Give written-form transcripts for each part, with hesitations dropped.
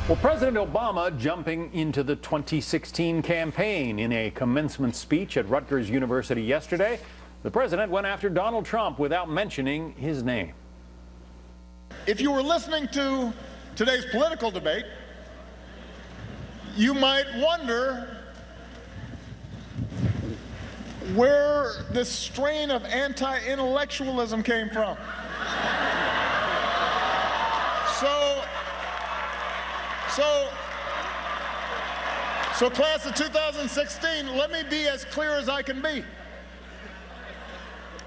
Well, President Obama jumping into the 2016 campaign. In a commencement speech at Rutgers University yesterday, the president went after Donald Trump without mentioning his name. If you were listening to today's political debate, you might wonder where this strain of anti-intellectualism came from. So class of 2016, let me be as clear as I can be.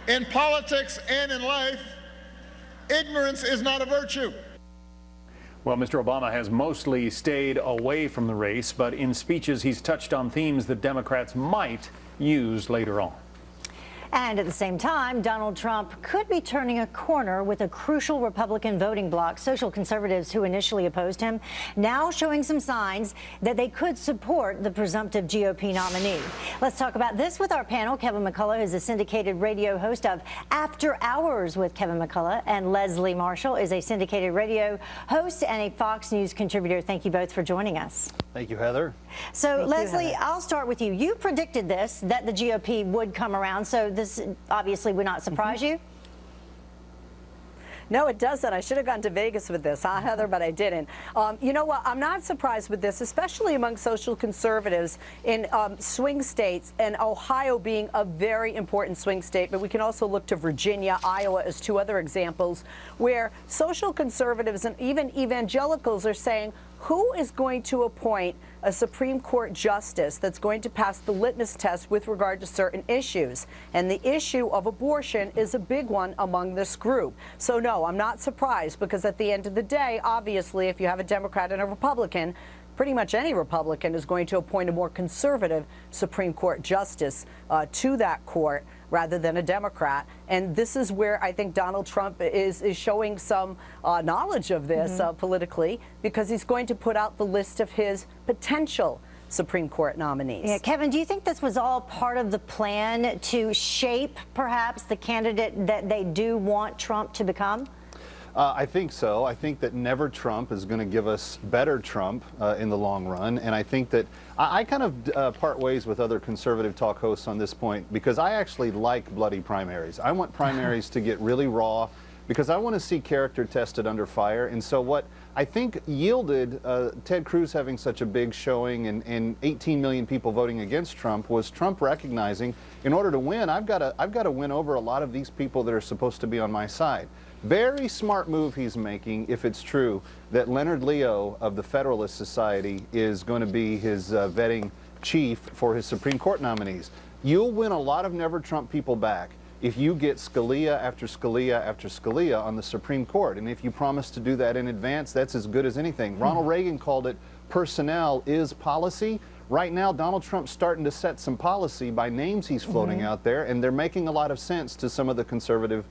In politics and in life, ignorance is not a virtue. Well, Mr. Obama has mostly stayed away from the race, but in speeches he's touched on themes that Democrats might use later on. And at the same time, Donald Trump could be turning a corner with a crucial Republican voting bloc. Social conservatives who initially opposed him now showing some signs that they could support the presumptive GOP nominee. Let's talk about this with our panel. Kevin McCullough is a syndicated radio host of After Hours with Kevin McCullough, and Leslie Marshall is a syndicated radio host and a Fox News contributor. Thank you both for joining us. Thank you, Heather. So, Leslie, I'll start with you. You predicted this, that the GOP would come around, so this obviously would not surprise you? No, it doesn't. I should have gone to Vegas with this, huh, Heather? But I didn't. You know what? I'm not surprised with this, especially among social conservatives in swing states, and Ohio being a very important swing state. But we can also look to Virginia, Iowa as two other examples where social conservatives and even evangelicals are saying, who is going to appoint a Supreme Court justice that's going to pass the litmus test with regard to certain issues? And the issue of abortion is a big one among this group. So no, I'm not surprised, because at the end of the day, obviously, if you have a Democrat and a Republican, pretty much any Republican is going to appoint a more conservative Supreme Court justice to that court rather than a Democrat. And this is where I think Donald Trump is showing some knowledge of this politically, because he's going to put out the list of his potential Supreme Court nominees. Yeah, Kevin, do you think this was all part of the plan to shape perhaps the candidate that they do want Trump to become? I think so. I think that never Trump is going to give us better Trump in the long run. And I think that I kind of part ways with other conservative talk hosts on this point, because I actually like bloody primaries. I want primaries to get really raw, because I want to see character tested under fire. And so what I think yielded Ted Cruz having such a big showing and 18 million people voting against Trump was Trump recognizing, in order to win, I've got to win over a lot of these people that are supposed to be on my side. Very smart move he's making, if it's true, that Leonard Leo of the Federalist Society is going to be his vetting chief for his Supreme Court nominees. You'll win a lot of never Trump people back if you get Scalia after Scalia after Scalia on the Supreme Court. And if you promise to do that in advance, that's as good as anything. Ronald Reagan called it personnel is policy. Right now, Donald Trump's starting to set some policy by names he's floating out there, and they're making a lot of sense to some of the conservative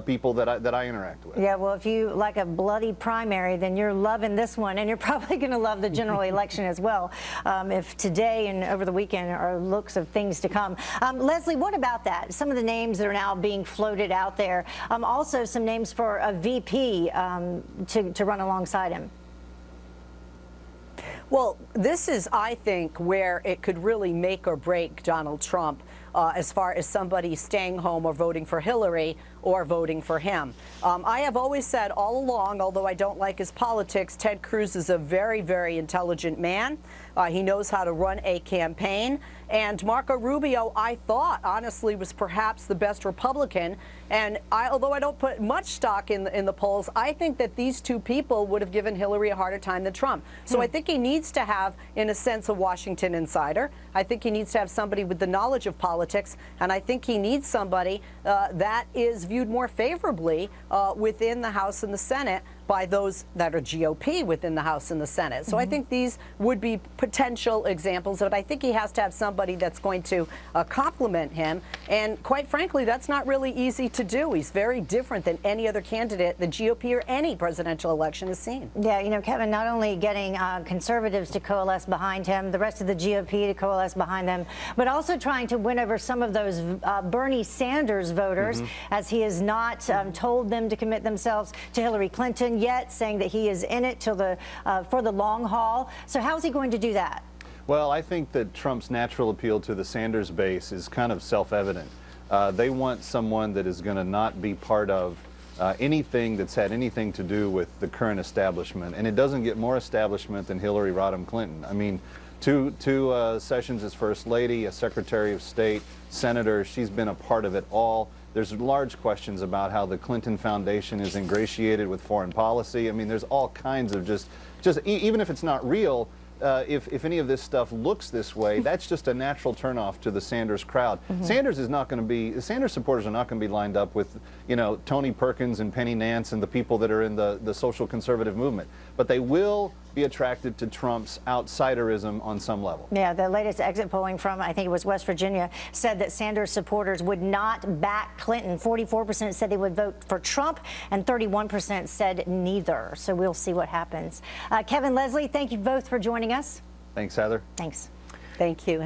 people that I interact with. Yeah, well, if you like a bloody primary, then you're loving this one, and you're probably going to love the general election as well, if today and over the weekend are looks of things to come. Leslie, what about that? Some of the names that are now being floated out there. Also, some names for a VP to run alongside him. Well, this is, I think, where it could really make or break Donald Trump as far as somebody staying home or voting for Hillary or voting for him. I have always said all along, although I don't like his politics, Ted Cruz is a very, very intelligent man. He knows how to run a campaign. And Marco Rubio, I thought, honestly, was perhaps the best Republican. And although I don't put much stock in the polls, I think that these two people would have given Hillary a harder time than Trump. So I think he needs to have, in a sense, a Washington insider. I think he needs to have somebody with the knowledge of politics. And I think he needs somebody that is viewed more favorably within the House and the Senate by those that are GOP within the House and the Senate. So I think these would be potential examples, but I think he has to have somebody that's going to complement him. And quite frankly, that's not really easy to do. He's very different than any other candidate the GOP or any presidential election has seen. Yeah, you know, Kevin, not only getting conservatives to coalesce behind him, the rest of the GOP to coalesce behind them, but also trying to win over some of those Bernie Sanders voters, as he has not told them to commit themselves to Hillary Clinton. yet, saying that he is in it till for the long haul. So how is he going to do that? Well, I think that Trump's natural appeal to the Sanders base is kind of self-evident. They want someone that is going to not be part of anything that's had anything to do with the current establishment. And it doesn't get more establishment than Hillary Rodham Clinton. I mean, two sessions as First Lady, a Secretary of State, Senator. She's been a part of it all. There's large questions about how the Clinton Foundation is ingratiated with foreign policy. I mean, there's all kinds of even if it's not real, if any of this stuff looks this way, that's just a natural turnoff to the Sanders crowd. Sanders is not going to be, Sanders supporters are not going to be lined up with, you know, Tony Perkins and Penny Nance and the people that are in the social conservative movement. But they will be attracted to Trump's outsiderism on some level. Yeah, the latest exit polling from, I think it was West Virginia, said that Sanders supporters would not back Clinton. 44% said they would vote for Trump, and 31% said neither. So we'll see what happens. Kevin, Leslie, thank you both for joining us. Thanks, Heather. Thanks. Thank you, Heather.